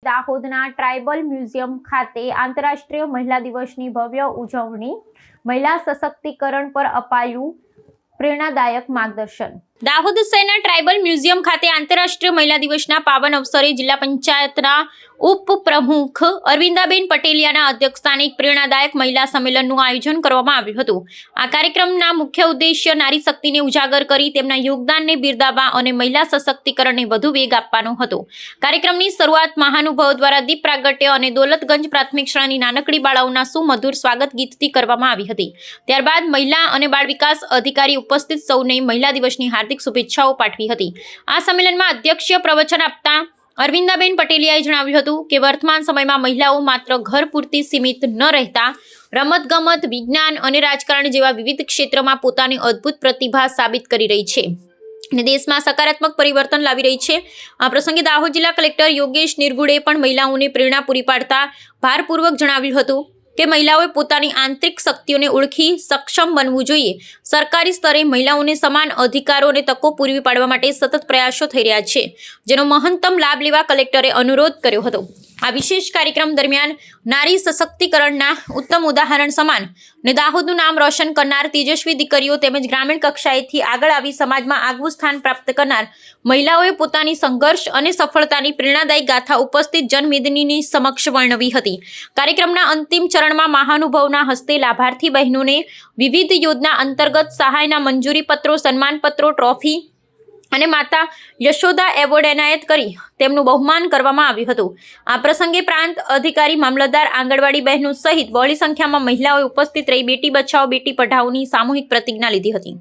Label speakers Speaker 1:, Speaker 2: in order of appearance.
Speaker 1: દાહોદના tribal museum ખાતે આંતરરાષ્ટ્રીય મહિલા દિવસની ભવ્ય ઉજવણી. મહિલા સશક્તિકરણ પર અપાયું પ્રેરણાદાયક માર્ગદર્શન. દાહોદ શહેરના ટ્રાઇબલ મ્યુઝિયમ ખાતે આંતરરાષ્ટ્રીય મહિલા દિવસના પાવન અવસરે જિલ્લા પંચાયતના ઉપપ્રમુખ અરવિંદાબેન પટેલિયાના અધ્યક્ષસ્થાને એક પ્રેરણાદાયક મહિલા સંમેલનનું આયોજન કરવામાં આવ્યું હતું. આ કાર્યક્રમના મુખ્ય ઉદ્દેશ્ય નારી શક્તિને ઉજાગર કરી તેમના યોગદાનને બિરદાવવા અને મહિલા સશક્તિકરણને વધુ વેગ આપવાનો હતો. કાર્યક્રમની શરૂઆત મહાનુભાવો દ્વારા દીપ પ્રાગટ્ય અને દોલતગંજ પ્રાથમિક શાળાની નાનકડી બાળાઓના સુમધુર સ્વાગત ગીતથી કરવામાં આવી હતી. ત્યારબાદ મહિલા અને બાળ વિકાસ અધિકારી ઉપસ્થિત સૌને મહિલા દિવસની હાર્દિક શુભેચ્છાઓ પાઠવી હતી. આ સંમેલનમાં અધ્યક્ષીય પ્રવચન આપતા અરવિંદાબેન પટેલિયાએ જણાવ્યું હતું કે વર્તમાન સમયમાં મહિલાઓ માત્ર ઘર પૂરતી સીમિત ન રહેતા રમતગમત, વિજ્ઞાન અને રાજકારણ જેવા વિવિધ ક્ષેત્રોમાં પોતાની અદ્ભુત પ્રતિભા સાબિત કરી રહી છે અને દેશમાં સકારાત્મક પરિવર્તન લાવી રહી છે. આ પ્રસંગે દાહોદ જિલ્લા કલેક્ટર યોગેશ નિર્ગુડે પણ મહિલાઓને પ્રેરણા પૂરી પાડતા ભારપૂર્વક જણાવ્યું હતું કે મહિલાઓએ પોતાની આંતરિક શક્તિઓને ઓળખી સક્ષમ બનવું જોઈએ. સરકારી સ્તરે મહિલાઓને સમાન અધિકારો અને તકો પૂરી પાડવા માટે સતત પ્રયાસો થઈ રહ્યા છે, જેનો મહત્તમ લાભ લેવા કલેક્ટરે અનુરોધ કર્યો હતો. આ વિશેષ કાર્યક્રમ દરમિયાન નારી સશક્તિકરણના ઉત્તમ ઉદાહરણ સમાન ને દાહોદનું નામ રોશન કરનાર તેજસ્વી દીકરીઓ તેમજ ગ્રામીણ કક્ષાએથી આગળ આવી સમાજમાં આગવું સ્થાન પ્રાપ્ત કરનાર મહિલાઓએ પોતાની સંઘર્ષ અને સફળતાની પ્રેરણાદાયી ગાથા ઉપસ્થિત જનમેદનીની સમક્ષ વર્ણવી હતી. કાર્યક્રમના અંતિમ ચરણમાં મહાનુભાવોના હસ્તે લાભાર્થી બહેનોને વિવિધ યોજના અંતર્ગત સહાયના મંજૂરી પત્રો, સન્માનપત્રો, ટ્રોફી અને માતા યશોદા એવોર્ડ એનાયત કરી તેમનું બહુમાન કરવામાં આવ્યું હતું. આ પ્રસંગે પ્રાંત અધિકારી, મામલતદાર, આંગણવાડી બહેનો સહિત બહોળી સંખ્યામાં મહિલાઓએ ઉપસ્થિત રહી બેટી બચાવો બેટી પઢાઓની સામૂહિક પ્રતિજ્ઞા લીધી હતી.